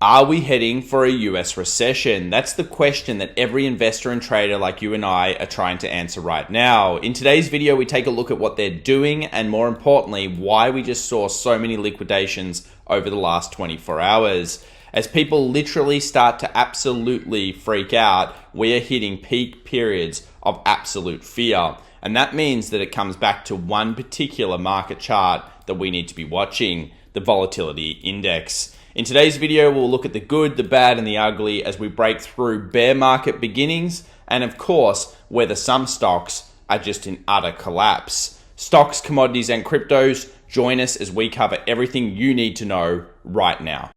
Are we heading for a US recession? That's the question that every investor and trader like you and I are trying to answer right now. In today's video, we take a look at what they're doing and, more importantly, why we just saw so many liquidations over the last 24 hours. As people literally start to absolutely freak out, we are hitting peak periods of absolute fear. And that means that it comes back to one particular market chart that we need to be watching, the volatility index. In today's video, we'll look at the good, the bad, and the ugly as we break through bear market beginnings and, of course, whether some stocks are just in utter collapse. Stocks, commodities, and cryptos, join us as we cover everything you need to know right now.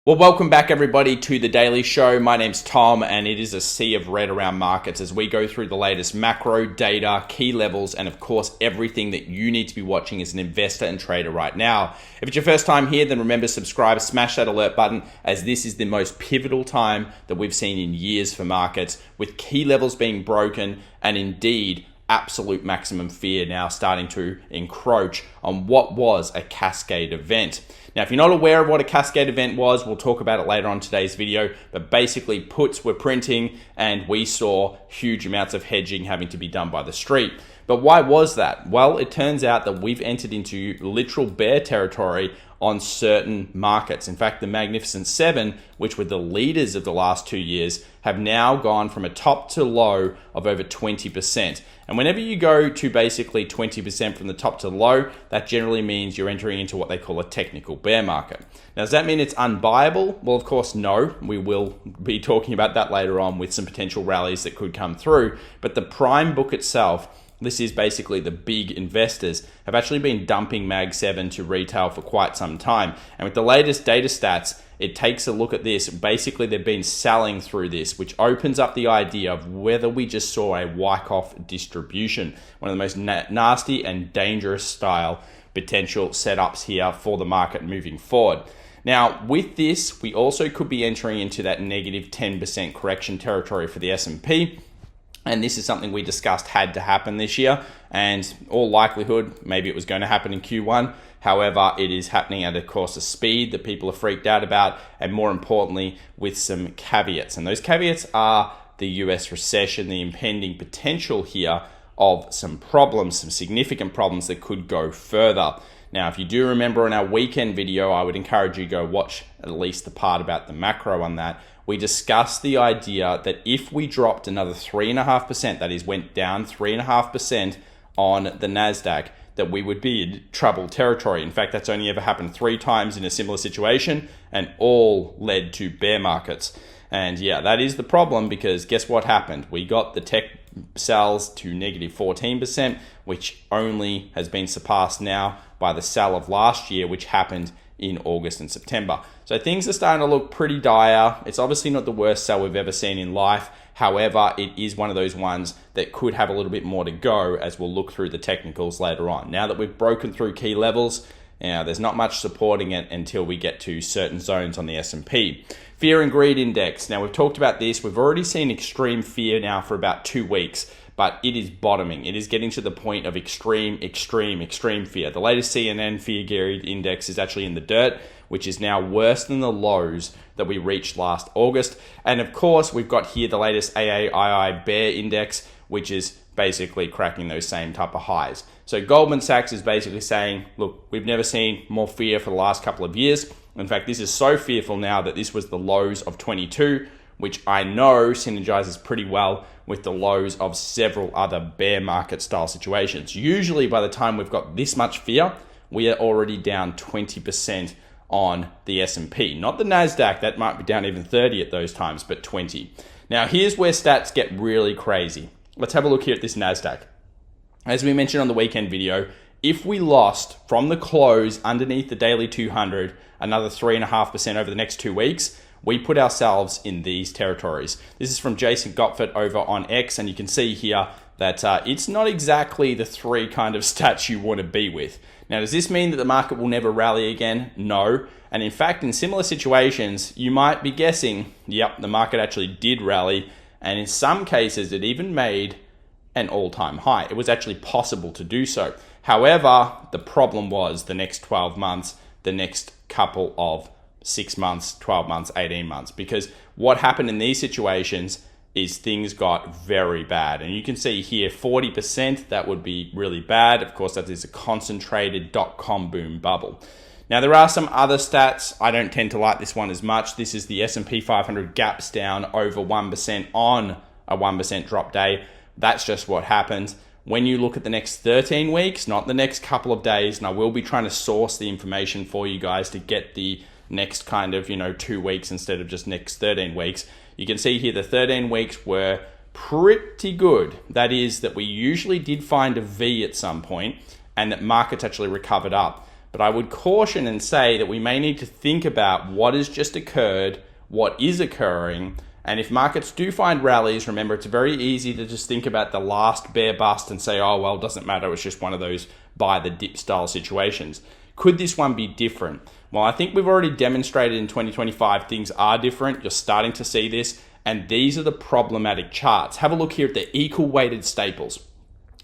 Well, welcome back everybody to the Daily Show. My name's Tom and it is a sea of red around markets as we go through the latest macro data, key levels, and of course everything that you need to be watching as an investor and trader right now. If it's your first time here, then remember, subscribe, smash that alert button, as this is the most pivotal time that we've seen in years for markets, with key levels being broken and indeed absolute maximum fear now starting to encroach on what was a Cascade event. Now, if you're not aware of what a Cascade event was, we'll talk about it later on in today's video, but basically puts were printing and we saw huge amounts of hedging having to be done by the street. But why was that? Well, it turns out that we've entered into literal bear territory on certain markets. In fact, the Magnificent Seven, which were the leaders of the last 2 years, have now gone from a top to low of over 20%. And whenever you go to basically 20% from the top to low, that generally means you're entering into what they call a technical bear market. Now, does that mean it's unbuyable? Well, of course, no. We will be talking about that later on with some potential rallies that could come through. But the prime book itself, this is basically the big investors, have actually been dumping Mag 7 to retail for quite some time. And with the latest data stats, it takes a look at this. Basically, they've been selling through this, which opens up the idea of whether we just saw a Wyckoff distribution, one of the most nasty and dangerous style potential setups here for the market moving forward. Now, with this, we also could be entering into that negative 10% correction territory for the S&P. And this is something we discussed had to happen this year, and all likelihood, maybe it was going to happen in Q1. However, it is happening at, of course, a speed that people are freaked out about, and more importantly, with some caveats. And those caveats are the US recession, the impending potential here of some problems, some significant problems that could go further. Now, if you do remember in our weekend video, I would encourage you to go watch at least the part about the macro on that. We discussed the idea that if we dropped another 3.5%, that is, went down 3.5% on the NASDAQ, that we would be in troubled territory. In fact, that's only ever happened 3 times in a similar situation, and all led to bear markets. And yeah, that is the problem, because guess what happened? We got the tech sells to negative 14%, which only has been surpassed now by the sell of last year, which happened in August and September. So things are starting to look pretty dire. It's obviously not the worst sell we've ever seen in life. However, it is one of those ones that could have a little bit more to go, as we'll look through the technicals later on. Now that we've broken through key levels, there's not much supporting it until we get to certain zones on the S&P. Fear and greed index. Now, we've talked about this. We've already seen extreme fear now for about 2 weeks, but it is bottoming. It is getting to the point of extreme fear. The latest CNN fear greed index is actually in the dirt, which is now worse than the lows that we reached last August. And of course, we've got here the latest AAII bear index, which is basically cracking those same type of highs. So Goldman Sachs is basically saying, look, we've never seen more fear for the last couple of years. In fact, this is so fearful now that this was the lows of 22, which I know synergizes pretty well with the lows of several other bear market style situations. Usually by the time we've got this much fear, we are already down 20% on the S&P. Not the NASDAQ, that might be down even 30 at those times, but 20. Now here's where stats get really crazy. Let's have a look here at this NASDAQ. As we mentioned on the weekend video, if we lost from the close underneath the daily 200 another 3.5% over the next 2 weeks, we put ourselves in these territories. This is from Jason Gottfried over on X, and you can see here that it's not exactly the 3 kind of stats you want to be with. Now, does this mean that the market will never rally again? No. And in fact, in similar situations, you might be guessing, yep, the market actually did rally. And in some cases, it even made an all-time high. It was actually possible to do so. However, the problem was the next 12 months, the next couple of 6 months, 12 months, 18 months, because what happened in these situations is things got very bad. And you can see here 40%, that would be really bad. Of course, that is a concentrated dot-com boom bubble. Now, there are some other stats. I don't tend to like this one as much. This is the S&P 500 gaps down over 1% on a 1% drop day. That's just what happens. When you look at the next 13 weeks, not the next couple of days, and I will be trying to source the information for you guys to get the next kind of, 2 weeks instead of just next 13 weeks. You can see here the 13 weeks were pretty good. That is that we usually did find a V at some point and that markets actually recovered up. But I would caution and say that we may need to think about what has just occurred, what is occurring, and if markets do find rallies, remember it's very easy to just think about the last bear bust and say, oh, well, it doesn't matter, it's just one of those buy the dip style situations. Could this one be different? Well, I think we've already demonstrated in 2025 things are different. You're starting to see this, and these are the problematic charts. Have a look here at the equal weighted staples.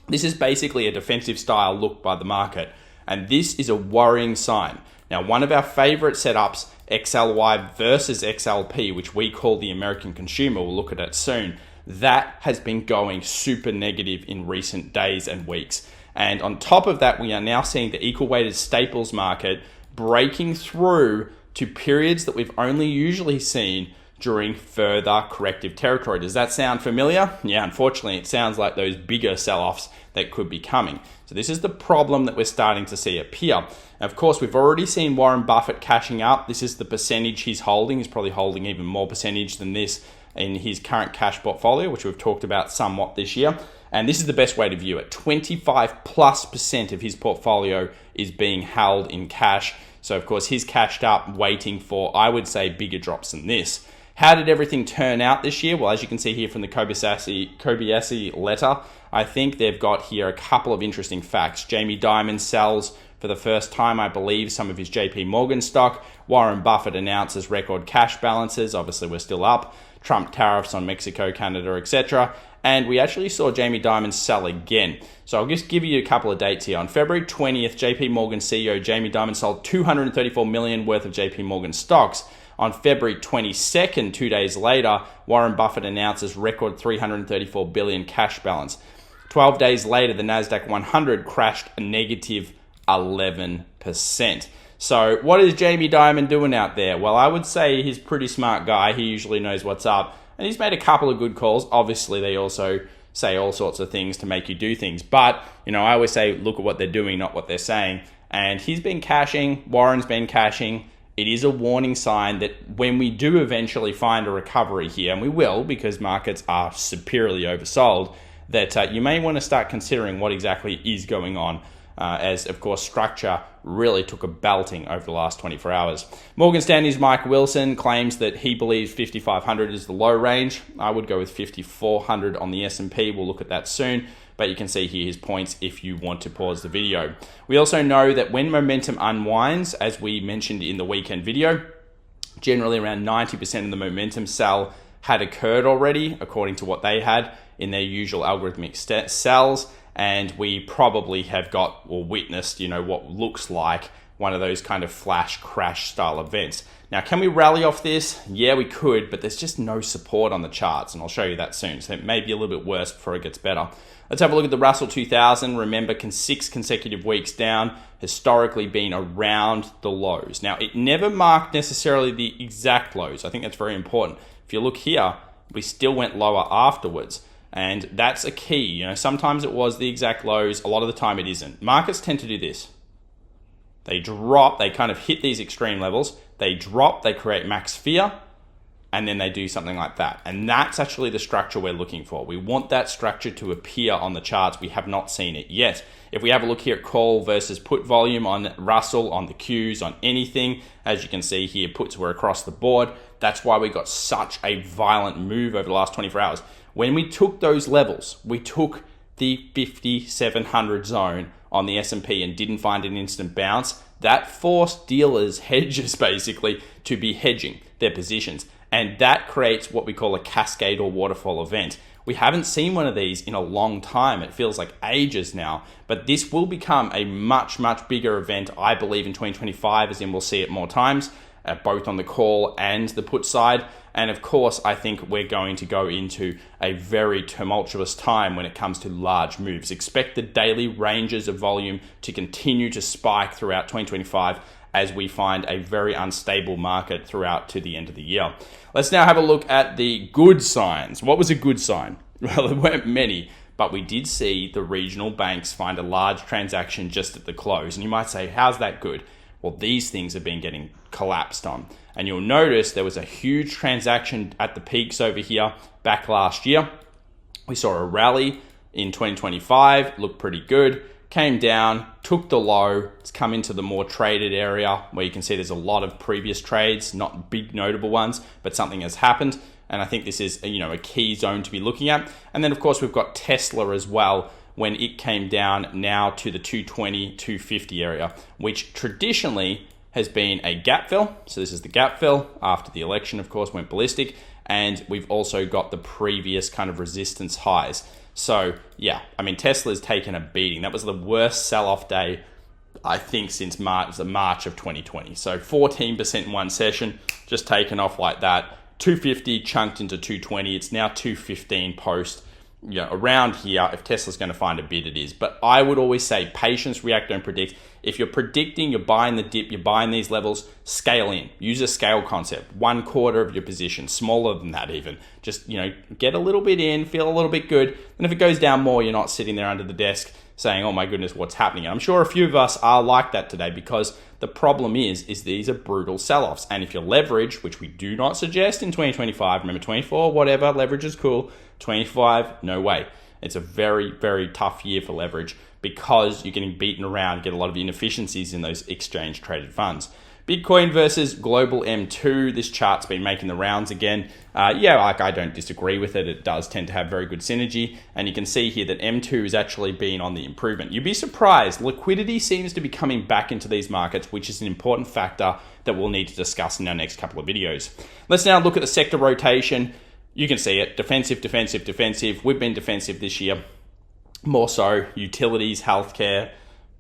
This is basically a defensive style look by the market. And this is a worrying sign. Now, one of our favorite setups, XLY versus XLP, which we call the American consumer, we'll look at it soon, that has been going super negative in recent days and weeks. And on top of that, we are now seeing the equal weighted staples market breaking through to periods that we've only usually seen during further corrective territory. Does that sound familiar? Yeah, unfortunately, it sounds like those bigger sell-offs that could be coming. So this is the problem that we're starting to see appear. And of course, we've already seen Warren Buffett cashing up. This is the percentage he's holding. He's probably holding even more percentage than this in his current cash portfolio, which we've talked about somewhat this year. And this is the best way to view it. 25+% of his portfolio is being held in cash. So of course, he's cashed up waiting for, I would say, bigger drops than this. How did everything turn out this year? Well, as you can see here from the Kobayashi letter, I think they've got here a couple of interesting facts. Jamie Dimon sells for the first time, I believe, some of his JP Morgan stock. Warren Buffett announces record cash balances. Obviously, we're still up. Trump tariffs on Mexico, Canada, etc. And we actually saw Jamie Dimon sell again. So I'll just give you a couple of dates here. On February 20th, JP Morgan CEO Jamie Dimon sold $234 million worth of JP Morgan stocks. On February 22nd, 2 days later, Warren Buffett announces record $334 billion cash balance. 12 days later, the NASDAQ 100 crashed a negative 11%. So what is Jamie Dimon doing out there? Well, I would say he's a pretty smart guy. He usually knows what's up. And he's made a couple of good calls. Obviously, they also say all sorts of things to make you do things. But, I always say, look at what they're doing, not what they're saying. And he's been cashing. Warren's been cashing. It is a warning sign that when we do eventually find a recovery here, and we will because markets are superiorly oversold, that you may want to start considering what exactly is going on, as, of course, structure really took a belting over the last 24 hours. Morgan Stanley's Mike Wilson claims that he believes 5,500 is the low range. I would go with 5,400 on the S&P. We'll look at that soon. But you can see here his points if you want to pause the video. We also know that when momentum unwinds, as we mentioned in the weekend video, generally around 90% of the momentum sell had occurred already, according to what they had in their usual algorithmic sells. And we probably have got or witnessed, what looks like one of those kind of flash crash style events. Now, can we rally off this? Yeah, we could, but there's just no support on the charts, and I'll show you that soon. So it may be a little bit worse before it gets better. Let's have a look at the Russell 2000. Remember, 6 consecutive weeks down, historically been around the lows. Now, it never marked necessarily the exact lows. I think that's very important. If you look here, we still went lower afterwards. And that's a key. Sometimes it was the exact lows. A lot of the time it isn't. Markets tend to do this. They drop, they kind of hit these extreme levels. They drop, they create max fear, and then they do something like that. And that's actually the structure we're looking for. We want that structure to appear on the charts. We have not seen it yet. If we have a look here at call versus put volume on Russell, on the Qs, on anything, as you can see here, puts were across the board. That's why we got such a violent move over the last 24 hours. When we took those levels, we took the 5,700 zone on the S&P and didn't find an instant bounce. That forced dealers, hedgers basically, to be hedging their positions. And that creates what we call a cascade or waterfall event. We haven't seen one of these in a long time. It feels like ages now, but this will become a much, much bigger event, I believe, in 2025, as in we'll see it more times, both on the call and the put side. And of course, I think we're going to go into a very tumultuous time when it comes to large moves. Expect the daily ranges of volume to continue to spike throughout 2025 as we find a very unstable market throughout to the end of the year. Let's now have a look at the good signs. What was a good sign? Well, there weren't many, but we did see the regional banks find a large transaction just at the close. And you might say, how's that good? Well, these things have been getting collapsed on. And you'll notice there was a huge transaction at the peaks over here back last year. We saw a rally in 2025, looked pretty good, came down, took the low. It's come into the more traded area where you can see there's a lot of previous trades, not big notable ones, but something has happened. And I think this is a key zone to be looking at. And then of course we've got Tesla as well, when it came down now to the 220, 250 area, which traditionally has been a gap fill. So this is the gap fill after the election, of course, went ballistic. And we've also got the previous kind of resistance highs. So yeah, I mean, Tesla's taken a beating. That was the worst sell-off day, I think, since March of 2020. So 14% in one session, just taken off like that. 250 chunked into 220. It's now 215 post. Around here, if Tesla's going to find a bid, it is. But I would always say patience, react, don't predict. If you're predicting, you're buying the dip, you're buying these levels, scale in. Use a scale concept. 1/4 of your position, smaller than that even. Just, get a little bit in, feel a little bit good. And if it goes down more, you're not sitting there under the desk saying, oh my goodness, what's happening? And I'm sure a few of us are like that today, because the problem is these are brutal sell-offs. And if you're leveraged, which we do not suggest in 2025, remember 24, whatever, leverage is cool. 25, no way. It's a very, very tough year for leverage because you're getting beaten around, get a lot of inefficiencies in those exchange traded funds. Bitcoin versus global M2. This chart's been making the rounds again. I don't disagree with it. It does tend to have very good synergy. And you can see here that M2 has actually been on the improvement. You'd be surprised. Liquidity seems to be coming back into these markets, which is an important factor that we'll need to discuss in our next couple of videos. Let's now look at the sector rotation. You can see it. Defensive, defensive, defensive. We've been defensive this year. More so, utilities, healthcare,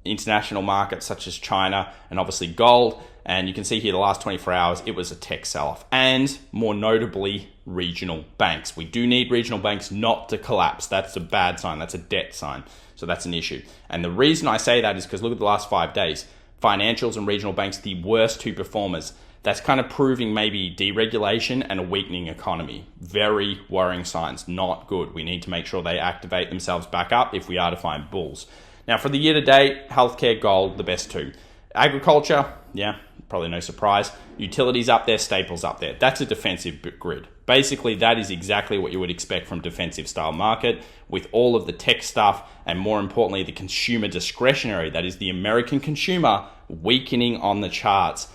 international markets such as China, and obviously gold. And you can see here the last 24 hours, it was a tech sell-off. And more notably, regional banks. We do need regional banks not to collapse. That's a bad sign. That's a debt sign. So that's an issue. And the reason I say that is because look at the last 5 days. Financials and regional banks, the worst two performers. That's kind of proving maybe deregulation and a weakening economy. Very worrying signs. Not good. We need to make sure they activate themselves back up if we are to find bulls. Now, for the year to date, healthcare, gold, the best two. Agriculture, yeah, probably no surprise. Utilities up there, staples up there. That's a defensive grid. Basically, that is exactly what you would expect from defensive style market, with all of the tech stuff and more importantly, the consumer discretionary, that is the American consumer, weakening on the charts.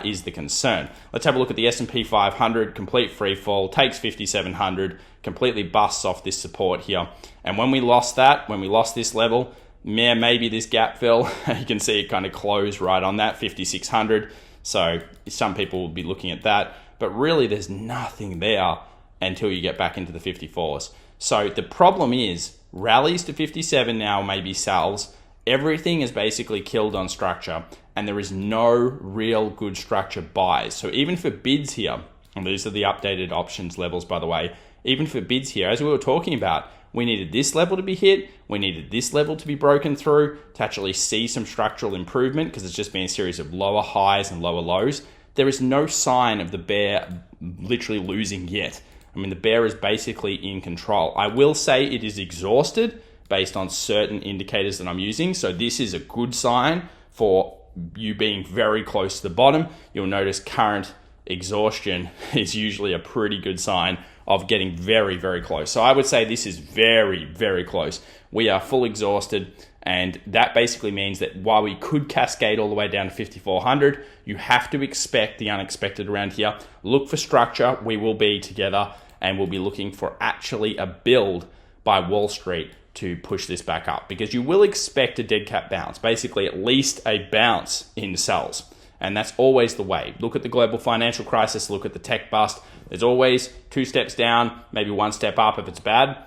Is the concern. Let's have a look at the S&P 500, complete free fall, takes 5,700, completely busts off this support here. And when we lost this level, maybe this gap fill, you can see it kind of closed right on that, 5,600. So some people will be looking at that, but really there's nothing there until you get back into the 54s. So the problem is rallies to 57 now, maybe sells. Everything is basically killed on structure, and there is no real good structure buys. So even for bids here, and these are the updated options levels, by the way, even for bids here, as we were talking about, we needed this level to be hit, we needed this level to be broken through to actually see some structural improvement, because it's just been a series of lower highs and lower lows. There is no sign of the bear literally losing yet. I mean, the bear is basically in control. I will say it is exhausted based on certain indicators that I'm using. So this is a good sign for you being very close to the bottom. You'll notice current exhaustion is usually a pretty good sign of getting very, very close. So I would say this is very, very close. We are full exhausted, and that basically means that while we could cascade all the way down to 5,400, you have to expect the unexpected around here. Look for structure. We will be together, and we'll be looking for actually a build by Wall Street to push this back up, because you will expect a dead cat bounce, basically at least a bounce in sells. And that's always the way. Look at the global financial crisis, look at the tech bust. There's always 2 steps down, maybe 1 step up if it's bad.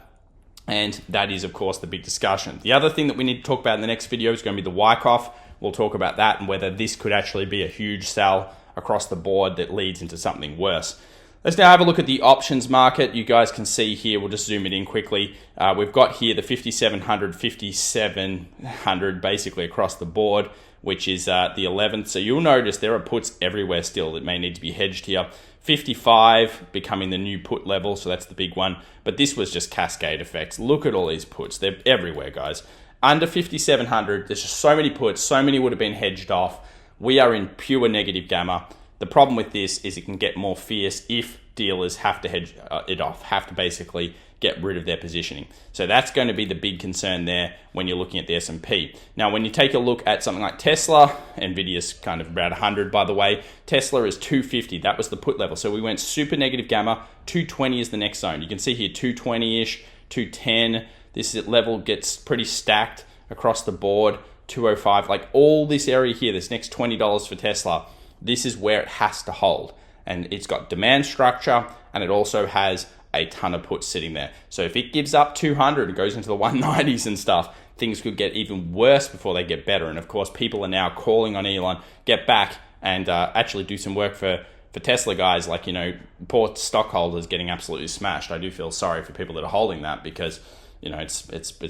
And that is, of course, the big discussion. The other thing that we need to talk about in the next video is going to be the Wyckoff. We'll talk about that and whether this could actually be a huge sell across the board that leads into something worse. Let's now have a look at the options market. You guys can see here, we'll just zoom it in quickly. We've got here the 5,700, 5,700 basically across the board, which is the 11th. So you'll notice there are puts everywhere still that may need to be hedged here. 55 becoming the new put level, so that's the big one. But this was just cascade effects. Look at all these puts. They're everywhere, guys. Under 5,700, there's just so many puts. So many would have been hedged off. We are in pure negative gamma. The problem with this is it can get more fierce if dealers have to hedge it off, have to basically get rid of their positioning. So that's going to be the big concern there when you're looking at the S&P. Now, when you take a look at something like Tesla, Nvidia's kind of about 100, by the way. Tesla is 250. That was the put level. So we went super negative gamma. 220 is the next zone. You can see here 220-ish, 210. This level gets pretty stacked across the board. 205, like all this area here, this next $20 for Tesla, this is where it has to hold. And it's got demand structure, and it also has a ton of puts sitting there. So if it gives up 200 and goes into the 190s and stuff, things could get even worse before they get better. And of course, people are now calling on Elon, get back and actually do some work for Tesla guys, like, you know, poor stockholders getting absolutely smashed. I do feel sorry for people that are holding that because, you know, it's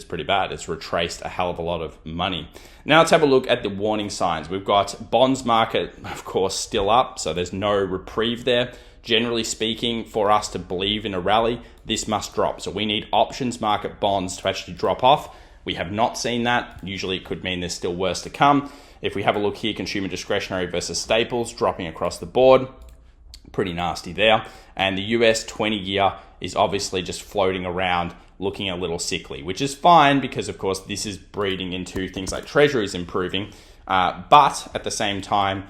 pretty bad. It's retraced a hell of a lot of money. Now let's have a look at the warning signs. We've got bonds market, of course, still up, so there's no reprieve there. Generally speaking, for us to believe in a rally, this must drop. So we need options market bonds to actually drop off. We have not seen that. Usually it could mean there's still worse to come. If we have a look here, consumer discretionary versus staples dropping across the board. Pretty nasty there. And the US 20-year is obviously just floating around, looking a little sickly, which is fine because, of course, this is breeding into things like treasuries improving. But at the same time,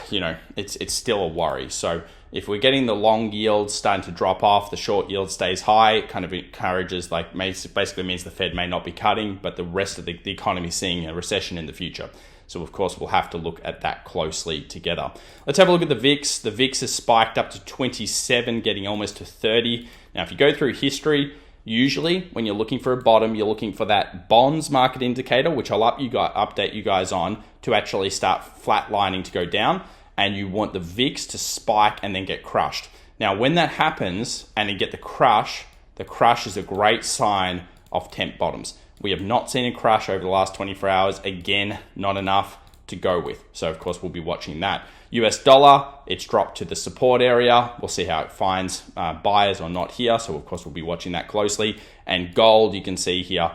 you know, it's still a worry. So if we're getting the long yields starting to drop off, the short yield stays high, it kind of encourages, like, basically means the Fed may not be cutting, but the rest of the economy seeing a recession in the future. So, of course, we'll have to look at that closely together. Let's have a look at the VIX. The VIX has spiked up to 27, getting almost to 30. Now, if you go through history, usually when you're looking for a bottom, you're looking for that bonds market indicator, which I'll update you guys on, to actually start flatlining to go down. And you want the VIX to spike and then get crushed. Now, when that happens and you get the crush is a great sign of temp bottoms. We have not seen a crush over the last 24 hours. Again, not enough to go with. So, of course, we'll be watching that. US dollar, it's dropped to the support area. We'll see how it finds buyers or not here. So, of course, we'll be watching that closely. And gold, you can see here,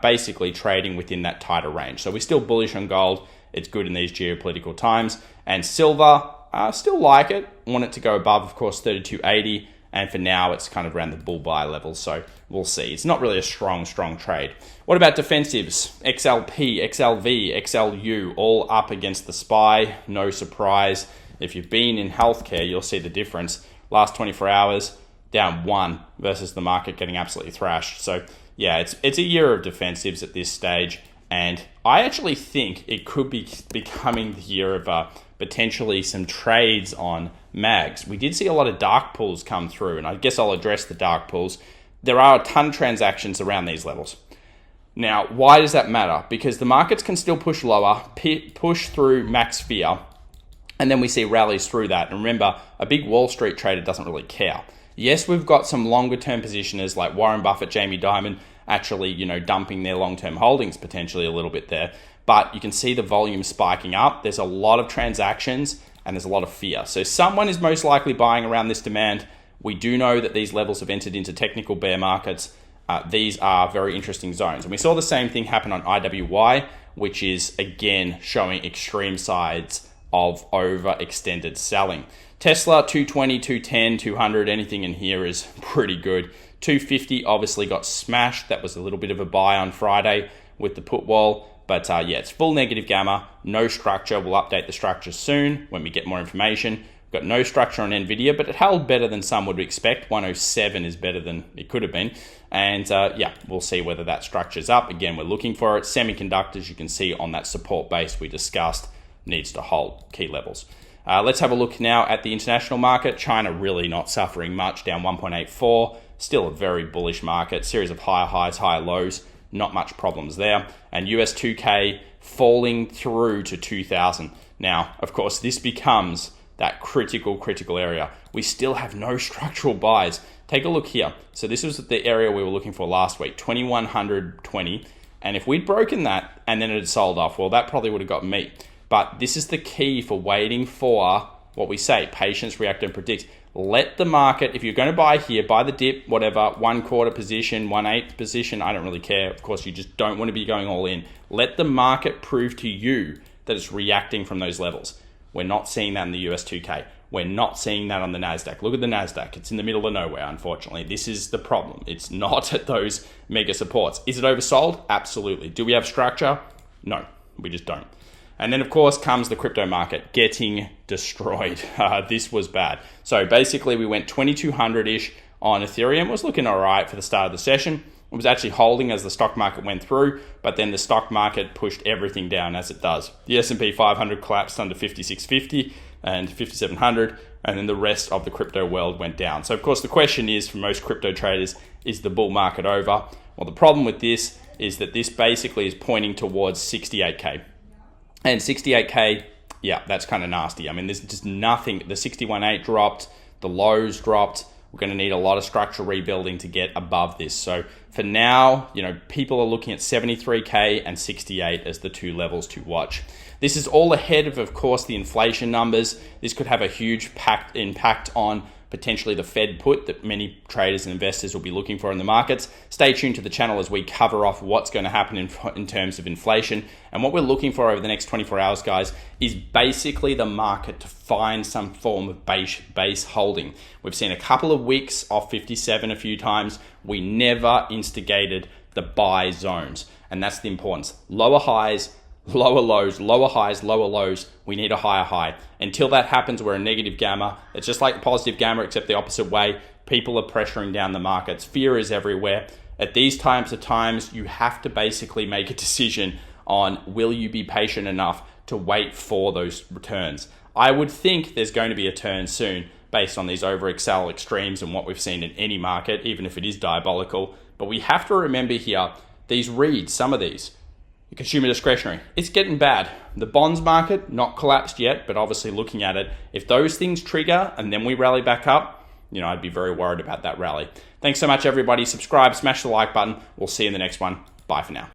basically trading within that tighter range. So we're still bullish on gold. It's good in these geopolitical times. And silver, still like it. Want it to go above, of course, 32.80. And for now, it's kind of around the bull buy level. So we'll see. It's not really a strong trade. What about defensives? XLP, XLV, XLU, all up against the SPY. No surprise. If you've been in healthcare, you'll see the difference. Last 24 hours, down 1 versus the market getting absolutely thrashed. So yeah, it's a year of defensives at this stage. And I actually think it could be becoming the year of potentially some trades on mags. We did see a lot of dark pools come through, and I guess I'll address the dark pools. There are a ton of transactions around these levels. Now, why does that matter? Because the markets can still push lower, push through max fear, and then we see rallies through that. And remember, a big Wall Street trader doesn't really care. Yes, we've got some longer term positioners like Warren Buffett, Jamie Dimon, actually, you know, dumping their long-term holdings potentially a little bit there. But you can see the volume spiking up. There's a lot of transactions and there's a lot of fear. So someone is most likely buying around this demand. We do know that these levels have entered into technical bear markets. These are very interesting zones. And we saw the same thing happen on IWY, which is, again, showing extreme sides of overextended selling. Tesla, 220, 210, 200, anything in here is pretty good. 250 obviously got smashed. That was a little bit of a buy on Friday with the put wall. But yeah, it's full negative gamma, no structure. We'll update the structure soon when we get more information. We've got no structure on Nvidia, but it held better than some would expect. 107 is better than it could have been. And yeah, we'll see whether that structure's up. Again, we're looking for it. Semiconductors, you can see on that support base we discussed, needs to hold key levels. Let's have a look now at the international market. China really not suffering much, down 1.84. Still a very bullish market, series of higher highs, higher lows, not much problems there. And US 2K falling through to 2000. Now, of course, this becomes that critical area. We still have no structural buys. Take a look here. So this was the area we were looking for last week, 2120. And if we'd broken that and then it had sold off, well, that probably would have got me. But this is the key for waiting for what we say, patience, react, and predict. Let the market, if you're going to buy here, buy the dip, whatever, 1/4 position, 1/8 position, I don't really care. Of course, you just don't want to be going all in. Let the market prove to you that it's reacting from those levels. We're not seeing that in the US 2K. We're not seeing that on the NASDAQ. Look at the NASDAQ. It's in the middle of nowhere, unfortunately. This is the problem. It's not at those mega supports. Is it oversold? Absolutely. Do we have structure? No, we just don't. And then, of course, comes the crypto market getting destroyed. This was bad. So basically, we went 2200-ish on Ethereum. It was looking all right for the start of the session. It was actually holding as the stock market went through, but then the stock market pushed everything down as it does. The S&P 500 collapsed under 5650 and 5700, and then the rest of the crypto world went down. So, of course, the question is, for most crypto traders, is the bull market over? Well, the problem with this is that this basically is pointing towards 68K. And 68K, yeah, that's kind of nasty. I mean, there's just nothing. The 61.8 dropped, the lows dropped. We're going to need a lot of structural rebuilding to get above this. So for now, people are looking at 73K and 68 as the two levels to watch. This is all ahead of course, the inflation numbers. This could have a huge impact on potentially the Fed put that many traders and investors will be looking for in the markets. Stay tuned to the channel as we cover off what's going to happen in terms of inflation. And what we're looking for over the next 24 hours, guys, is basically the market to find some form of base holding. We've seen a couple of wicks off 57 a few times. We never instigated the buy zones. And that's the importance. Lower highs, lower lows, lower highs, lower lows. We need a higher high. Until that happens, we're a negative gamma. It's just like a positive gamma, except the opposite way. People are pressuring down the markets. Fear is everywhere. At these times, you have to basically make a decision on, will you be patient enough to wait for those returns? I would think there's going to be a turn soon based on these over-excel extremes and what we've seen in any market, even if it is diabolical. But we have to remember here, these reads, some of these, consumer discretionary, it's getting bad. The bonds market, not collapsed yet, but obviously looking at it, if those things trigger and then we rally back up, I'd be very worried about that rally. Thanks so much, everybody. Subscribe, smash the like button. We'll see you in the next one. Bye for now.